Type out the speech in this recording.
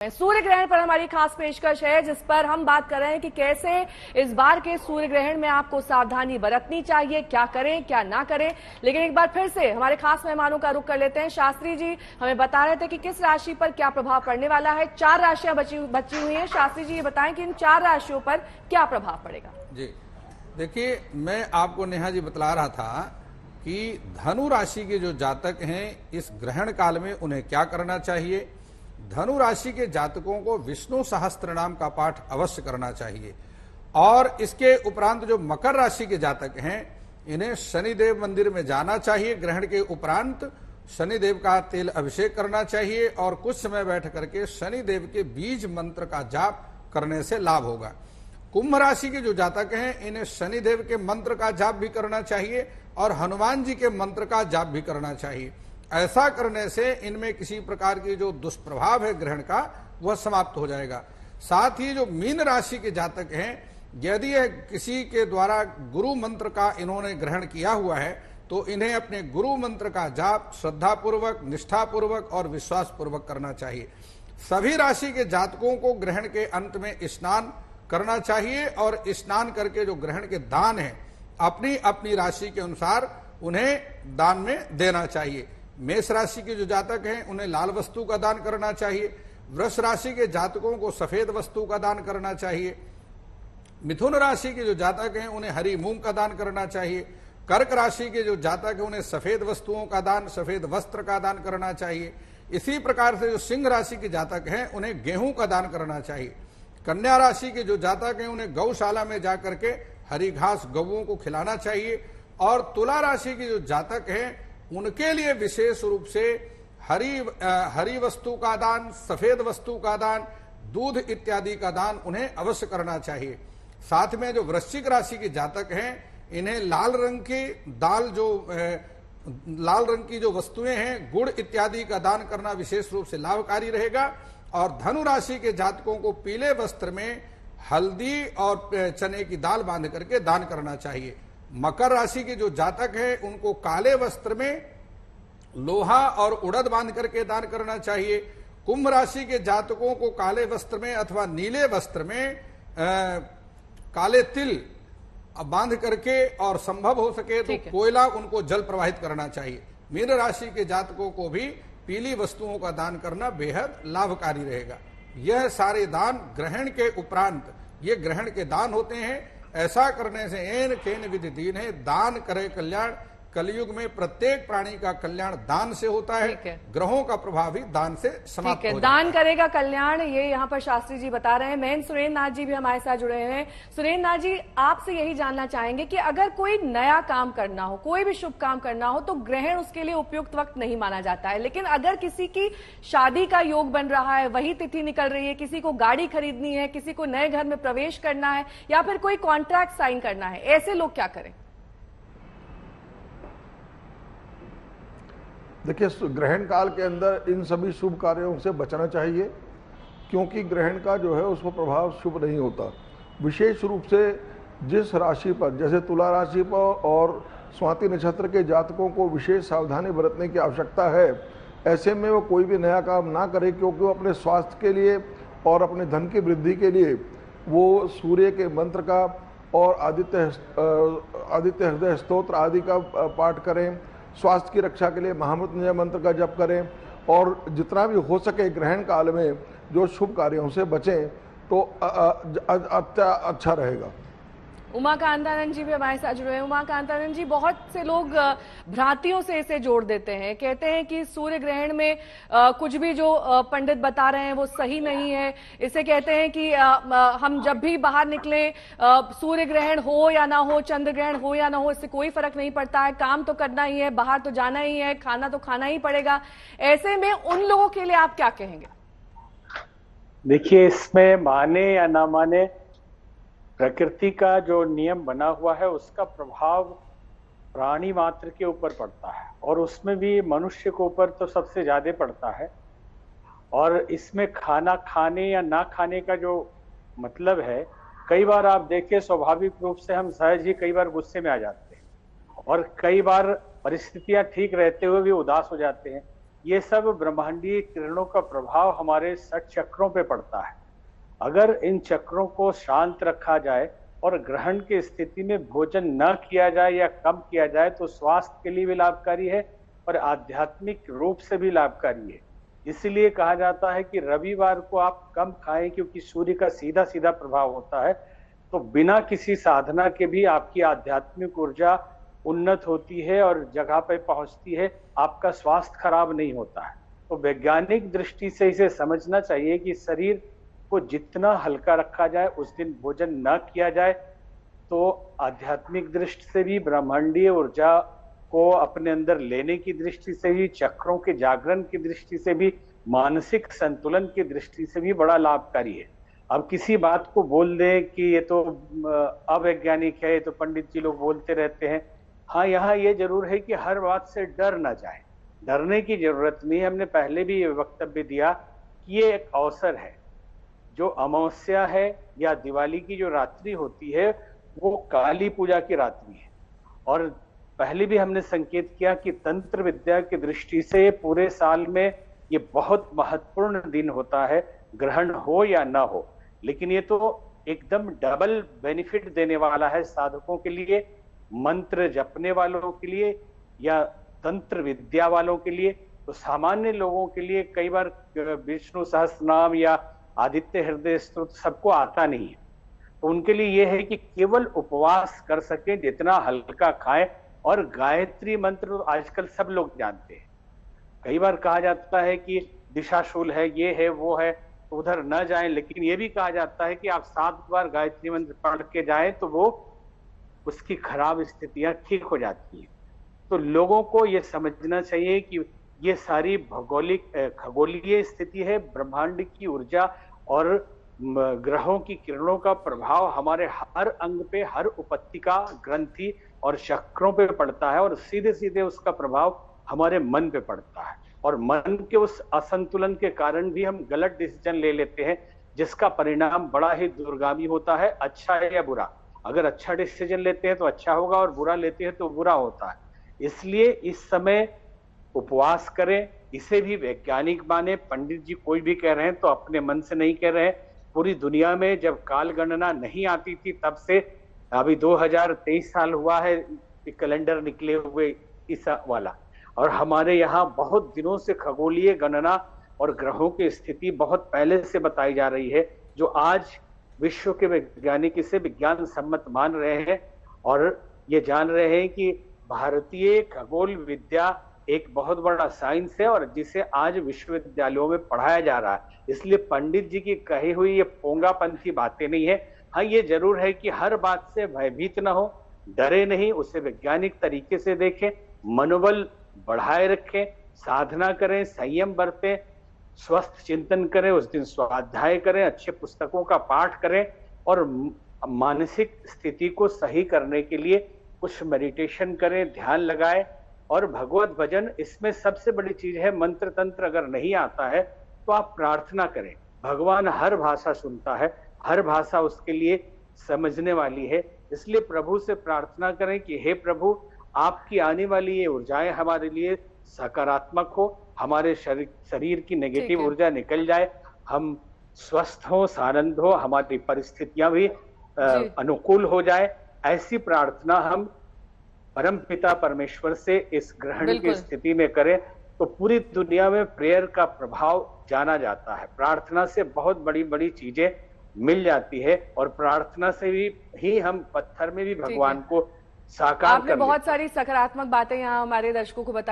सूर्य ग्रहण पर हमारी खास पेशकश है, जिस पर हम बात कर रहे हैं कि कैसे इस बार के सूर्य ग्रहण में आपको सावधानी बरतनी चाहिए, क्या करें क्या ना करें। लेकिन एक बार फिर से हमारे खास मेहमानों का रुख कर लेते हैं। शास्त्री जी हमें बता रहे थे कि किस राशि पर क्या प्रभाव पड़ने वाला है। 4 राशियां बची हुई हैं। शास्त्री जी ये बताएं कि इन 4 राशियों पर क्या प्रभाव पड़ेगा। जी देखिए, मैं आपको नेहा जी बतला रहा था कि धनु राशि के जो जातक हैं इस ग्रहण काल में उन्हें क्या करना चाहिए। धनु राशि के जातकों को विष्णु सहस्त्र नाम का पाठ अवश्य करना चाहिए। और इसके उपरांत जो मकर राशि के जातक हैं इन्हें शनिदेव मंदिर में जाना चाहिए। ग्रहण के उपरांत शनिदेव का तेल अभिषेक करना चाहिए और कुछ समय बैठ करके शनिदेव के बीज मंत्र का जाप करने से लाभ होगा। कुंभ राशि के जो जातक हैं इन्हें शनिदेव के मंत्र का जाप भी करना चाहिए और हनुमान जी के मंत्र का जाप भी करना चाहिए। ऐसा करने से इनमें किसी प्रकार की जो दुष्प्रभाव है ग्रहण का वह समाप्त हो जाएगा। साथ ही जो मीन राशि के जातक हैं, यदि किसी के द्वारा गुरु मंत्र का इन्होंने ग्रहण किया हुआ है तो इन्हें अपने गुरु मंत्र का जाप श्रद्धापूर्वक, निष्ठापूर्वक और विश्वास पूर्वक करना चाहिए। सभी राशि के जातकों को ग्रहण के अंत में स्नान करना चाहिए और स्नान करके जो ग्रहण के दान है अपनी अपनी राशि के अनुसार उन्हें दान में देना चाहिए। मेष राशि के जो जातक हैं उन्हें लाल वस्तु का दान करना चाहिए। वृष राशि के जातकों को सफेद वस्तु का दान करना चाहिए। मिथुन राशि के जो जातक हैं उन्हें हरी मूंग का दान करना चाहिए। कर्क राशि के जो जातक हैं उन्हें सफेद वस्तुओं का दान, सफेद वस्त्र का दान करना चाहिए। इसी प्रकार से जो सिंह राशि के जातक हैं उन्हें गेहूं का दान करना चाहिए। कन्या राशि के जो जातक हैं उन्हें गौशाला में जाकर के हरी घास गौओं को खिलाना चाहिए। और तुला राशि के जो जातक हैं उनके लिए विशेष रूप से हरी वस्तु का दान, सफेद वस्तु का दान, दूध इत्यादि का दान उन्हें अवश्य करना चाहिए। साथ में जो वृश्चिक राशि के जातक हैं इन्हें लाल रंग की जो वस्तुएं हैं, गुड़ इत्यादि का दान करना विशेष रूप से लाभकारी रहेगा। और धनु राशि के जातकों को पीले वस्त्र में हल्दी और चने की दाल बांध करके दान करना चाहिए। मकर राशि के जो जातक हैं उनको काले वस्त्र में लोहा और उड़द बांध करके दान करना चाहिए। कुंभ राशि के जातकों को काले वस्त्र में अथवा नीले वस्त्र में काले तिल बांध करके और संभव हो सके तो कोयला उनको जल प्रवाहित करना चाहिए। मीन राशि के जातकों को भी पीली वस्तुओं का दान करना बेहद लाभकारी रहेगा। यह सारे दान ग्रहण के उपरांत ये ग्रहण के दान होते हैं। ऐसा करने से एन केन विधि दीन है, दान करे कल्याण। कलयुग में प्रत्येक प्राणी का कल्याण दान से होता है। ग्रहों का प्रभाव भी दान से समाप्त हो जाता है। दान करेगा कल्याण, ये यहाँ पर शास्त्री जी बता रहे हैं। मैं सुरेंद्र नाथ जी भी हमारे साथ जुड़े हैं। सुरेंद्र नाथ जी, आपसे यही जानना चाहेंगे कि अगर कोई नया काम करना हो, कोई भी शुभ काम करना हो तो ग्रहण उसके लिए उपयुक्त वक्त नहीं माना जाता है। लेकिन अगर किसी की शादी का योग बन रहा है, वही तिथि निकल रही है, किसी को गाड़ी खरीदनी है, किसी को नए घर में प्रवेश करना है या फिर कोई कॉन्ट्रैक्ट साइन करना है, ऐसे लोग क्या करें? देखिए, ग्रहण काल के अंदर इन सभी शुभ कार्यों से बचना चाहिए, क्योंकि ग्रहण का जो है उसको प्रभाव शुभ नहीं होता। विशेष रूप से जिस राशि पर, जैसे तुला राशि पर और स्वाति नक्षत्र के जातकों को विशेष सावधानी बरतने की आवश्यकता है। ऐसे में वो कोई भी नया काम ना करे, क्योंकि वो अपने स्वास्थ्य के लिए और अपने धन की वृद्धि के लिए वो सूर्य के मंत्र का और आदित्य हृदय स्तोत्र आदि का पाठ करें। स्वास्थ्य की रक्षा के लिए महामृत्युंजय मंत्र का जप करें और जितना भी हो सके ग्रहण काल में जो शुभ कार्यों से बचें तो अच्छा रहेगा। उमाकांतानंद जी भी हमारे साथ जुड़े हैं। उमाकांतानंद जी, बहुत से लोग भ्रांतियों से इसे जोड़ देते हैं, कहते हैं कि सूर्य ग्रहण में कुछ भी जो पंडित बता रहे हैं वो सही नहीं है। इसे कहते हैं कि हम जब भी बाहर निकलें, सूर्य ग्रहण हो या ना हो, चंद्र ग्रहण हो या ना हो, इससे कोई फर्क नहीं पड़ता है, काम तो करना ही है, बाहर तो जाना ही है, खाना तो खाना ही पड़ेगा। ऐसे में उन लोगों के लिए आप क्या कहेंगे? देखिए, इसमें माने या ना माने, प्रकृति का जो नियम बना हुआ है उसका प्रभाव प्राणी मात्र के ऊपर पड़ता है और उसमें भी मनुष्य के ऊपर तो सबसे ज्यादा पड़ता है। और इसमें खाना खाने या ना खाने का जो मतलब है, कई बार आप देखिए स्वाभाविक रूप से हम सहज ही कई बार गुस्से में आ जाते हैं और कई बार परिस्थितियां ठीक रहते हुए भी उदास हो जाते हैं। ये सब ब्रह्मांडीय किरणों का प्रभाव हमारे 6 चक्रों पे पड़ता है। अगर इन चक्रों को शांत रखा जाए और ग्रहण की स्थिति में भोजन न किया जाए या कम किया जाए तो स्वास्थ्य के लिए भी लाभकारी है और आध्यात्मिक रूप से भी लाभकारी है। इसलिए कहा जाता है कि रविवार को आप कम खाएं, क्योंकि सूर्य का सीधा सीधा प्रभाव होता है। तो बिना किसी साधना के भी आपकी आध्यात्मिक ऊर्जा उन्नत होती है और जगह पे पहुंचती है, आपका स्वास्थ्य खराब नहीं होता है। तो वैज्ञानिक दृष्टि से इसे समझना चाहिए कि शरीर को जितना हल्का रखा जाए, उस दिन भोजन न किया जाए, तो आध्यात्मिक दृष्टि से भी, ब्रह्मांडीय ऊर्जा को अपने अंदर लेने की दृष्टि से भी, चक्रों के जागरण की दृष्टि से भी, मानसिक संतुलन की दृष्टि से भी बड़ा लाभकारी है। अब किसी बात को बोल दें कि ये तो अवैज्ञानिक है, ये तो पंडित जी लोग बोलते रहते हैं। हाँ, यहाँ ये जरूर है कि हर बात से डर ना जाए, डरने की जरूरत नहीं है। हमने पहले भी ये वक्तव्य दिया कि ये एक अवसर है। जो अमावस्या है या दिवाली की जो रात्रि होती है वो काली पूजा की रात्रि है, और पहले भी हमने संकेत किया कि तंत्र विद्या की दृष्टि से पूरे साल में ये बहुत महत्वपूर्ण दिन होता है, ग्रहण हो या ना हो। लेकिन ये तो एकदम डबल बेनिफिट देने वाला है साधकों के लिए, मंत्र जपने वालों के लिए या तंत्र विद्या वालों के लिए। तो सामान्य लोगों के लिए कई बार विष्णु सहस्त्रनाम या आदित्य हृदय स्तोत्र सबको आता नहीं है, तो उनके लिए यह है कि केवल उपवास कर सके, जितना हल्का खाएं। और गायत्री मंत्र तो आजकल सब लोग जानते हैं। कई बार कहा जाता है कि दिशाशूल है, ये है, वो है, तो उधर न जाएं, लेकिन ये भी कहा जाता है कि आप 7 बार गायत्री मंत्र पढ़ के जाएं तो वो उसकी खराब स्थितियां ठीक हो जाती हैं। तो लोगों को ये समझना चाहिए कि ये सारी खगोलीय स्थिति है, ब्रह्मांड की ऊर्जा और ग्रहों की किरणों का प्रभाव हमारे हर अंग पे, हर उपत्तिका, ग्रंथि और चक्रों पे पड़ता है, और सीधे सीधे उसका प्रभाव हमारे मन पे पड़ता है। और मन के उस असंतुलन के कारण भी हम गलत डिसीजन ले लेते हैं, जिसका परिणाम बड़ा ही दूरगामी होता है, अच्छा है या बुरा। अगर अच्छा डिसीजन लेते हैं तो अच्छा होगा, और बुरा लेते हैं तो बुरा होता है। इसलिए इस समय उपवास करें, इसे भी वैज्ञानिक माने। पंडित जी कोई भी कह रहे हैं तो अपने मन से नहीं कह रहे हैं। पूरी दुनिया में जब काल गणना नहीं आती थी तब से अभी 2023 साल हुआ है कैलेंडर निकले हुए इस वाला, और हमारे यहाँ बहुत दिनों से खगोलीय गणना और ग्रहों की स्थिति बहुत पहले से बताई जा रही है, जो आज विश्व के वैज्ञानिक इसे विज्ञान सम्मत मान रहे हैं और ये जान रहे हैं कि भारतीय खगोल विद्या एक बहुत बड़ा साइंस है और जिसे आज विश्वविद्यालयों में पढ़ाया जा रहा है। इसलिए पंडित जी की कही हुई ये पोंगापंथी बातें नहीं है। हाँ, ये जरूर है कि हर बात से भयभीत न हो, डरे नहीं, उसे वैज्ञानिक तरीके से देखें, मनोबल बढ़ाए रखें, साधना करें, संयम बरतें, स्वस्थ चिंतन करें, उस दिन स्वाध्याय करें, अच्छे पुस्तकों का पाठ करें, और मानसिक स्थिति को सही करने के लिए कुछ मेडिटेशन करें, ध्यान लगाएं और भगवत भजन। इसमें सबसे बड़ी चीज है, मंत्र तंत्र अगर नहीं आता है तो आप प्रार्थना करें। भगवान हर भाषा सुनता है, हर भाषा उसके लिए समझने वाली है। इसलिए प्रभु से प्रार्थना करें कि हे प्रभु, आपकी आने वाली ये ऊर्जाएं हमारे लिए सकारात्मक हो, हमारे शरीर की नेगेटिव ऊर्जा निकल जाए, हम स्वस्थ हो, सानंद हो, हमारी परिस्थितियां भी अनुकूल हो जाए। ऐसी प्रार्थना हम परम पिता परमेश्वर से इस ग्रहण की स्थिति में करें तो पूरी दुनिया में प्रेयर का प्रभाव जाना जाता है। प्रार्थना से बहुत बड़ी बड़ी चीजें मिल जाती है, और प्रार्थना से ही हम पत्थर में भी भगवान को साकार कर लेते हैं। आपने बहुत सारी सकारात्मक बातें यहाँ हमारे दर्शकों को बताई।